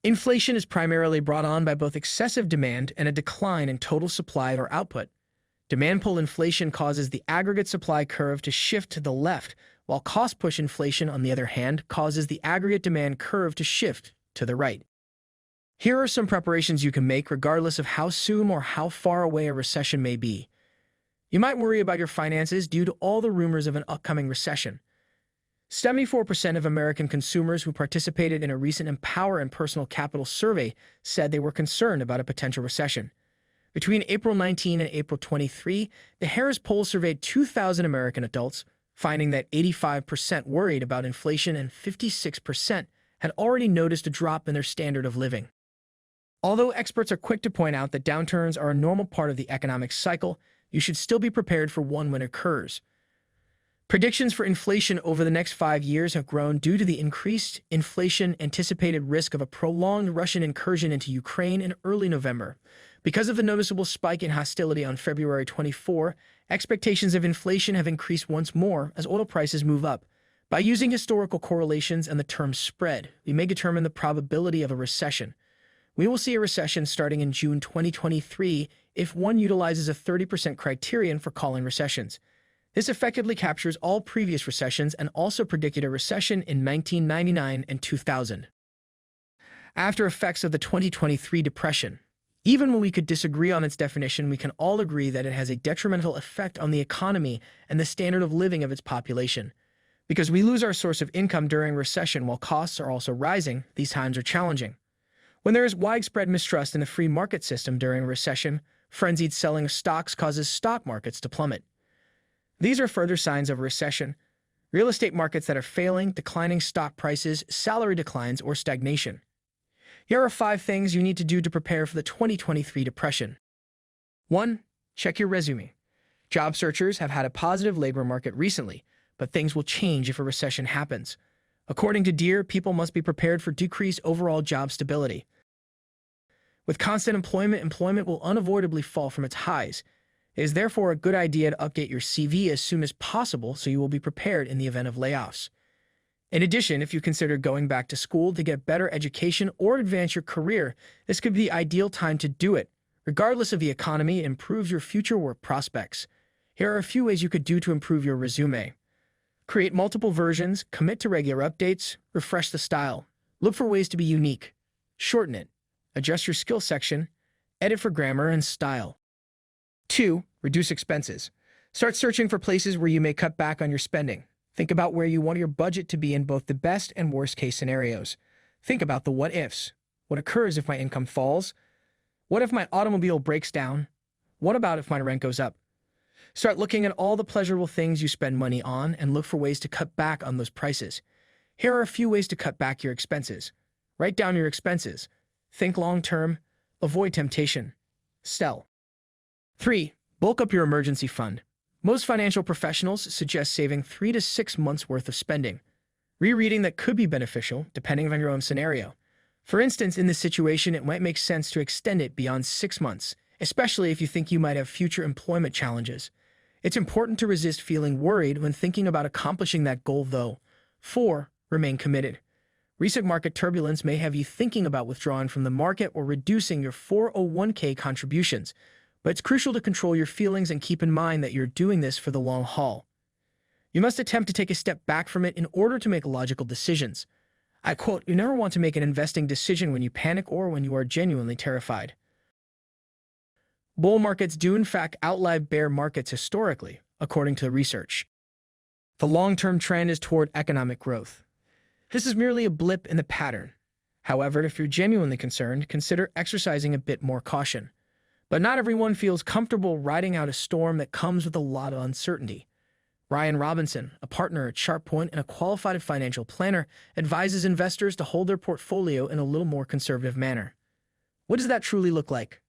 Inflation is primarily brought on by both excessive demand and a decline in total supply or output. Demand pull inflation causes the aggregate supply curve to shift to the left, while cost push inflation, on the other hand, causes the aggregate demand curve to shift to the right. Here are some preparations you can make regardless of how soon or how far away a recession may be. You might worry about your finances due to all the rumors of an upcoming recession. 74% of American consumers who participated in a recent Empower and Personal Capital survey said they were concerned about a potential recession. Between April 19 and April 23, the Harris Poll surveyed 2,000 American adults, finding that 85% worried about inflation and 56% had already noticed a drop in their standard of living. Although experts are quick to point out that downturns are a normal part of the economic cycle, you should still be prepared for one when it occurs. Predictions for inflation over the next 5 years have grown due to the increased inflation anticipated risk of a prolonged Russian incursion into Ukraine in early November. Because of the noticeable spike in hostility on February 24, expectations of inflation have increased once more as oil prices move up. By using historical correlations and the term spread, we may determine the probability of a recession. We will see a recession starting in June 2023 if one utilizes a 30% criterion for calling recessions. This effectively captures all previous recessions and also predicted a recession in 1999 and 2000. After effects of the 2023 depression. Even when we could disagree on its definition, we can all agree that it has a detrimental effect on the economy and the standard of living of its population. Because we lose our source of income during recession while costs are also rising, these times are challenging. When there is widespread mistrust in the free market system during a recession, frenzied selling of stocks causes stock markets to plummet. These are further signs of a recession. Real estate markets that are failing, declining stock prices, salary declines, or stagnation. Here are 5 things you need to do to prepare for the 2023 depression. 1. Check your resume. Job searchers have had a positive labor market recently, but things will change if a recession happens. According to Deere, people must be prepared for decreased overall job stability. With constant employment will unavoidably fall from its highs. It is therefore a good idea to update your CV as soon as possible so you will be prepared in the event of layoffs. In addition, if you consider going back to school to get better education or advance your career, this could be the ideal time to do it. Regardless of the economy, it improves your future work prospects. Here are a few ways you could do to improve your resume. Create multiple versions, commit to regular updates, refresh the style. Look for ways to be unique. Shorten it. Adjust your skill section. Edit for grammar and style. 2. Reduce expenses. Start searching for places where you may cut back on your spending. Think about where you want your budget to be in both the best and worst case scenarios. Think about the what-ifs. What occurs if my income falls? What if my automobile breaks down? What about if my rent goes up? Start looking at all the pleasurable things you spend money on and look for ways to cut back on those prices. Here are a few ways to cut back your expenses. Write down your expenses. Think long-term. Avoid temptation. Sell. 3. Bulk up your emergency fund. Most financial professionals suggest saving 3 to 6 months' worth of spending. Rereading that could be beneficial, depending on your own scenario. For instance, in this situation, it might make sense to extend it beyond 6 months, especially if you think you might have future employment challenges. It's important to resist feeling worried when thinking about accomplishing that goal, though. 4. Remain committed. Recent market turbulence may have you thinking about withdrawing from the market or reducing your 401k contributions. But it's crucial to control your feelings and keep in mind that you're doing this for the long haul. You must attempt to take a step back from it in order to make logical decisions. I quote, "You never want to make an investing decision when you panic or when you are genuinely terrified." Bull markets do in fact outlive bear markets historically, according to the research. The long-term trend is toward economic growth. This is merely a blip in the pattern. However, if you're genuinely concerned, consider exercising a bit more caution. But not everyone feels comfortable riding out a storm that comes with a lot of uncertainty. Ryan Robinson, a partner at SharpPoint and a qualified financial planner, advises investors to hold their portfolio in a little more conservative manner. What does that truly look like?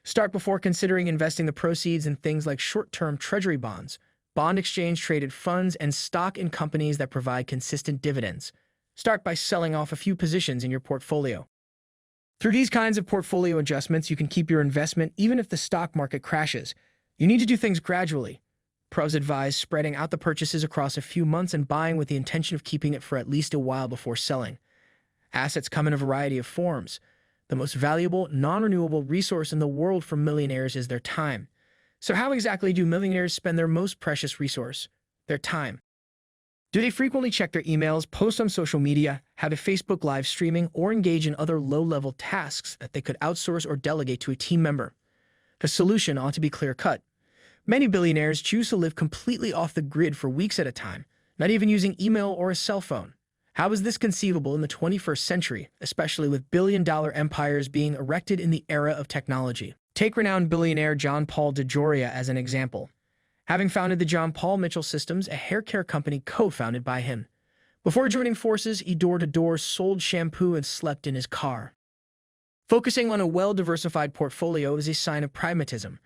Start before considering investing the proceeds in things like short-term treasury bonds, bond exchange-traded funds, and stock in companies that provide consistent dividends. Start by selling off a few positions in your portfolio. Through these kinds of portfolio adjustments, you can keep your investment even if the stock market crashes. You need to do things gradually. Pros advise spreading out the purchases across a few months and buying with the intention of keeping it for at least a while before selling. Assets come in a variety of forms. The most valuable, non-renewable resource in the world for millionaires is their time. So how exactly do millionaires spend their most precious resource, their time? Do they frequently check their emails, post on social media, have a Facebook live streaming, or engage in other low-level tasks that they could outsource or delegate to a team member? The solution ought to be clear-cut. Many billionaires choose to live completely off the grid for weeks at a time, not even using email or a cell phone. How is this conceivable in the 21st century, especially with billion-dollar empires being erected in the era of technology? Take renowned billionaire John Paul DeJoria as an example. Having founded the John Paul Mitchell Systems, a hair care company co-founded by him. Before joining forces, he door-to-door sold shampoo and slept in his car. Focusing on a well-diversified portfolio is a sign of pragmatism.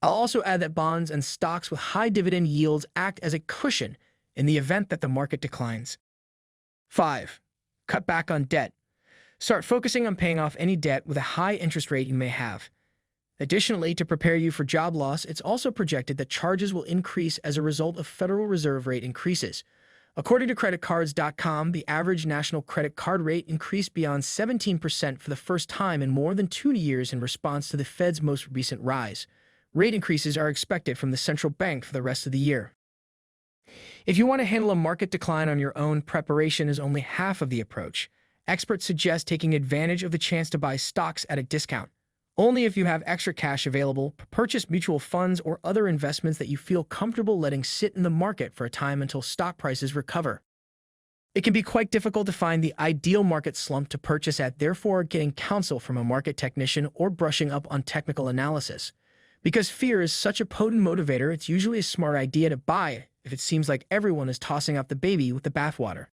I'll also add that bonds and stocks with high dividend yields act as a cushion in the event that the market declines. 5. Cut back on debt. Start focusing on paying off any debt with a high interest rate you may have. Additionally, to prepare you for job loss, it's also projected that charges will increase as a result of Federal Reserve rate increases. According to creditcards.com, the average national credit card rate increased beyond 17% for the first time in more than 2 years in response to the Fed's most recent rise. Rate increases are expected from the central bank for the rest of the year. If you want to handle a market decline on your own, preparation is only half of the approach. Experts suggest taking advantage of the chance to buy stocks at a discount. Only if you have extra cash available, purchase mutual funds or other investments that you feel comfortable letting sit in the market for a time until stock prices recover. It can be quite difficult to find the ideal market slump to purchase at, therefore getting counsel from a market technician or brushing up on technical analysis. Because fear is such a potent motivator, it's usually a smart idea to buy if it seems like everyone is tossing out the baby with the bathwater.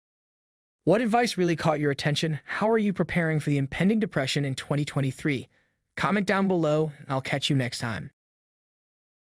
What advice really caught your attention? How are you preparing for the impending depression in 2023? Comment down below, and I'll catch you next time.